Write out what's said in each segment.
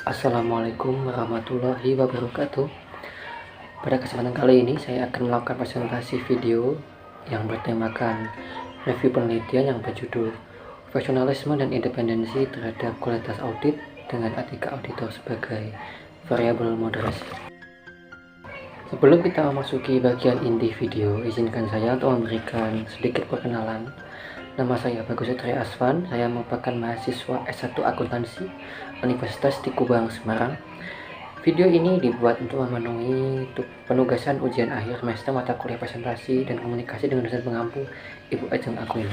Assalamualaikum warahmatullahi wabarakatuh. Pada kesempatan kali ini saya akan melakukan presentasi video yang bertemakan review penelitian yang berjudul Profesionalisme dan Independensi terhadap Kualitas Audit dengan etika auditor sebagai variabel moderasi. Sebelum kita memasuki bagian inti video, izinkan saya untuk memberikan sedikit perkenalan. Nama saya Bagus Satria Asvan, saya merupakan mahasiswa S1 Akuntansi Universitas di Kubang, Semarang. Video ini dibuat untuk memenuhi penugasan ujian akhir semester mata kuliah presentasi dan komunikasi dengan dosen pengampu Ibu Ajeng Aquila.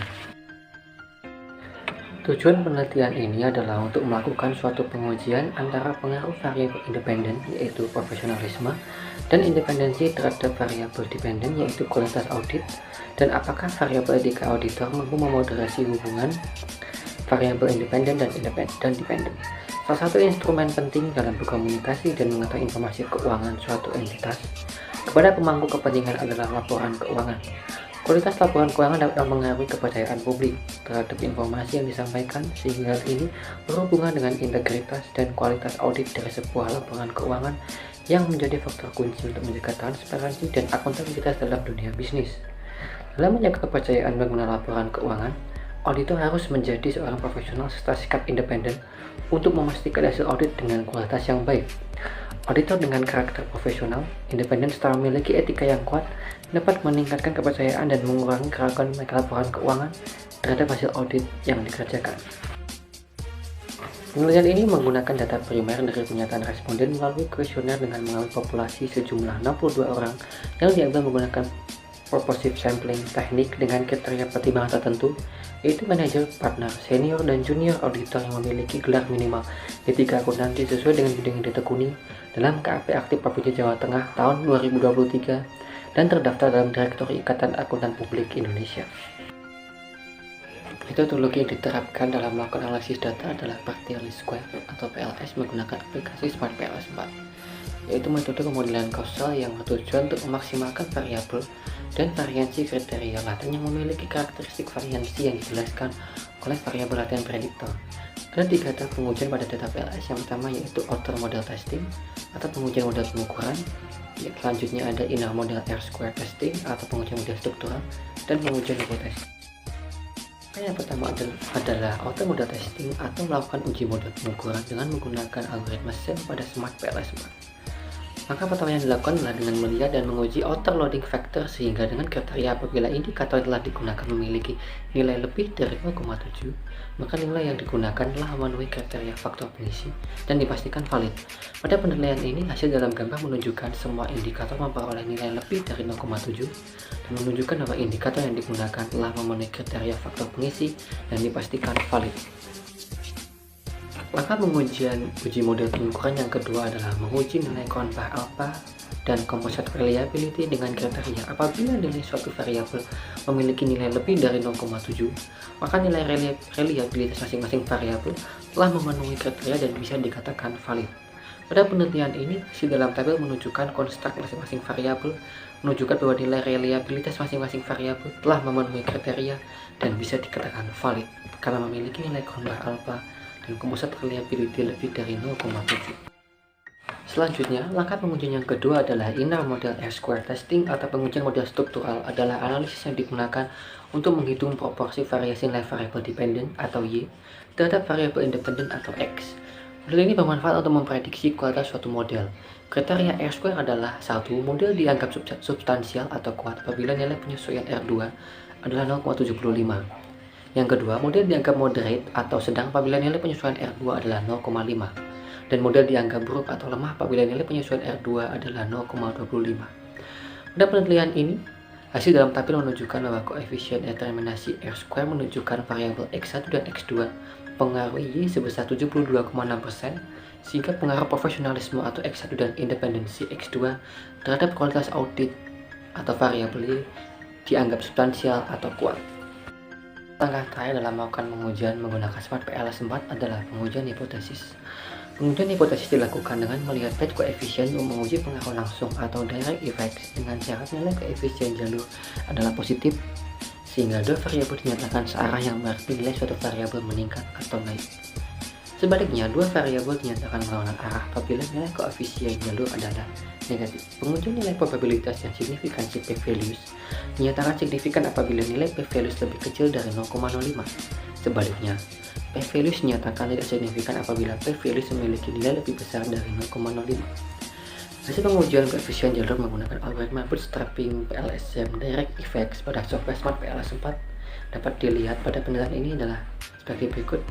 Tujuan penelitian ini adalah untuk melakukan suatu pengujian antara pengaruh variabel independen yaitu profesionalisme dan independensi terhadap variabel dependen yaitu kualitas audit, dan apakah variabel etika auditor mampu memoderasi hubungan variabel independen dan dependen. Salah satu instrumen penting dalam berkomunikasi dan mengetahui informasi keuangan suatu entitas kepada pemangku kepentingan adalah laporan keuangan. Kualitas laporan keuangan dapat mempengaruhi kepercayaan publik terhadap informasi yang disampaikan, sehingga hal ini berhubungan dengan integritas dan kualitas audit dari sebuah laporan keuangan yang menjadi faktor kunci untuk menjaga transparansi dan akuntabilitas dalam dunia bisnis. Dalam menjaga kepercayaan pengguna laporan keuangan, auditor harus menjadi seorang profesional serta sikap independen untuk memastikan hasil audit dengan kualitas yang baik. Auditor dengan karakter profesional, independen serta memiliki etika yang kuat dapat meningkatkan kepercayaan dan mengurangi keraguan laporan keuangan terhadap hasil audit yang dikerjakan. Penelitian ini menggunakan data primer dari pernyataan responden melalui kuesioner dengan mengambil populasi sejumlah 62 orang yang diambil menggunakan purposive sampling teknik dengan kriteria pertimbangan tertentu, yaitu manajer, partner, senior, dan junior auditor yang memiliki gelar minimal D3 akuntansi sesuai dengan bidang yang ditekuni dalam KAP Aktif Provinsi Jawa Tengah tahun 2023 dan terdaftar dalam Direktori Ikatan Akuntan Publik Indonesia. Metodologi yang diterapkan dalam melakukan analisis data adalah partial least square atau PLS menggunakan aplikasi Smart PLS 4, yaitu metode pemodelan kausal yang bertujuan untuk memaksimalkan variabel dan variansi kriteria laten yang memiliki karakteristik variansi yang dijelaskan oleh variabel laten prediktor. Ada 3 tahap pengujian pada data PLS. Yang pertama yaitu outer model testing atau pengujian model pengukuran. Selanjutnya ada inner model R-square testing atau pengujian model struktural, dan pengujian hipotesis. Yang pertama adalah outer model testing atau melakukan uji model pengukuran dengan menggunakan algoritma SEM pada Smart PLS 4. Maka pertama yang dilakukan adalah dengan melihat dan menguji outer loading factor, sehingga dengan kriteria apabila indikator yang telah digunakan memiliki nilai lebih dari 0,7, maka nilai yang digunakan telah memenuhi kriteria faktor pengisi dan dipastikan valid. Pada penilaian ini, hasil dalam gambar menunjukkan semua indikator memperoleh nilai lebih dari 0,7 dan menunjukkan bahwa indikator yang digunakan telah memenuhi kriteria faktor pengisi dan dipastikan valid. Langkah pengujian uji model pengukuran yang kedua adalah menguji nilai konvah alpha dan composite reliability dengan kriteria apabila nilai suatu variabel memiliki nilai lebih dari 0,7, maka nilai reliabilitas masing-masing variabel telah memenuhi kriteria dan bisa dikatakan valid. Pada penelitian ini, hasil dalam tabel menunjukkan konstruk masing-masing variabel menunjukkan bahwa nilai reliabilitas masing-masing variabel telah memenuhi kriteria dan bisa dikatakan valid karena memiliki nilai konvah alpha dan composite reliability lebih dari 0,7. Selanjutnya, langkah pengujian yang kedua adalah inner model R-square testing atau pengujian model struktural adalah analisis yang digunakan untuk menghitung proporsi variasi nilai variabel dependent atau Y terhadap variabel independent atau X. Model ini bermanfaat untuk memprediksi kualitas suatu model. Kriteria R-square adalah: 1. Model dianggap substansial atau kuat apabila nilai penyesuaian R2 adalah 0,75. Yang kedua, model dianggap moderate atau sedang apabila nilai penyesuaian R2 adalah 0,5. Dan model dianggap buruk atau lemah apabila nilai penyesuaian R2 adalah 0,25. Pada penelitian ini, hasil dalam tabel menunjukkan bahwa koefisien determinasi R-square menunjukkan variabel X1 dan X2 pengaruh Y sebesar 72,6%, sehingga pengaruh profesionalisme atau X1 dan independensi X2 terhadap kualitas audit atau variabel Y dianggap substansial atau kuat. Langkah terakhir dalam melakukan pengujian menggunakan Smart PLS 4 adalah pengujian hipotesis. Pengujian hipotesis dilakukan dengan melihat bad koefisien untuk menguji pengaruh langsung atau direct effects dengan syarat nilai koefisien jalur adalah positif, sehingga dua variabel dinyatakan searah yang berarti nilai suatu variabel meningkat atau naik. Sebaliknya, dua variabel dinyatakan berlawanan arah apabila nilai koefisien jalur adalah negatif. Pengujian nilai probabilitas dan signifikansi p-values dinyatakan signifikan apabila nilai p-values lebih kecil dari 0,05. Sebaliknya, p-values dinyatakan tidak signifikan apabila p-values memiliki nilai lebih besar dari 0,05. Hasil pengujian koefisien jalur menggunakan algoritma bootstrapping PLSM Direct Effects pada software Smart PLS4 dapat dilihat pada penelitian ini adalah sebagai berikut.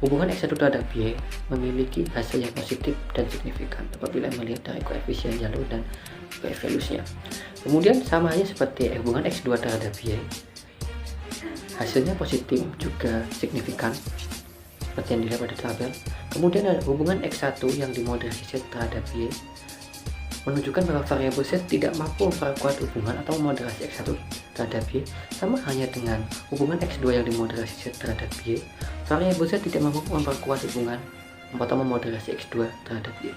Hubungan X1 terhadap Y memiliki hasil yang positif dan signifikan apabila melihat dari koefisien jalur dan p-values-nya. Kemudian sama halnya seperti hubungan X2 terhadap Y, hasilnya positif juga signifikan seperti yang dilihat pada tabel. Kemudian ada hubungan X1 yang dimoderasi Z terhadap Y menunjukkan bahwa variabel Z tidak mampu memperkuat hubungan atau moderasi X1 terhadap Y. Sama halnya dengan hubungan X2 yang dimoderasi Z terhadap Y, variabel Z tidak mampu memperkuat hubungan atau memoderasi X2 terhadap Y.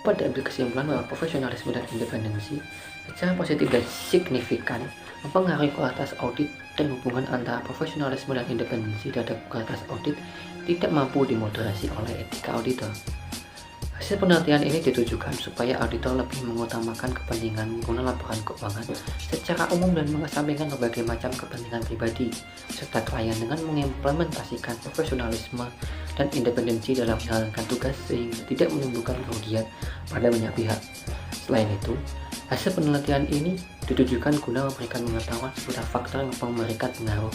Dapat diambil kesimpulan bahwa profesionalisme dan independensi secara positif dan signifikan mempengaruhi kualitas audit, dan hubungan antara profesionalisme dan independensi terhadap kualitas audit tidak mampu dimoderasi oleh etika auditor. Hasil penelitian ini ditujukan supaya auditor lebih mengutamakan kepentingan pengguna laporan keuangan secara umum dan mengesampingkan berbagai macam kepentingan pribadi serta klien dengan mengimplementasikan profesionalisme dan independensi dalam menjalankan tugas sehingga tidak menimbulkan kerugian pada banyak pihak. Selain itu, hasil penelitian ini ditujukan guna memberikan pengetahuan seputar faktor yang memberikan pengaruh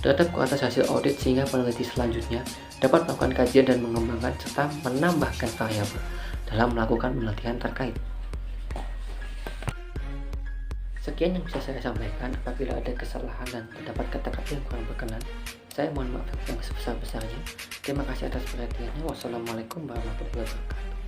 terhadap kualitas hasil audit sehingga peneliti selanjutnya dapat melakukan kajian dan mengembangkan serta menambahkan variabel dalam melakukan penelitian terkait. Sekian yang bisa saya sampaikan. Apabila ada kesalahan dan terdapat kata-kata yang kurang berkenan, saya mohon maaf yang sebesar-besarnya. Terima kasih atas perhatiannya. Wassalamualaikum warahmatullahi wabarakatuh.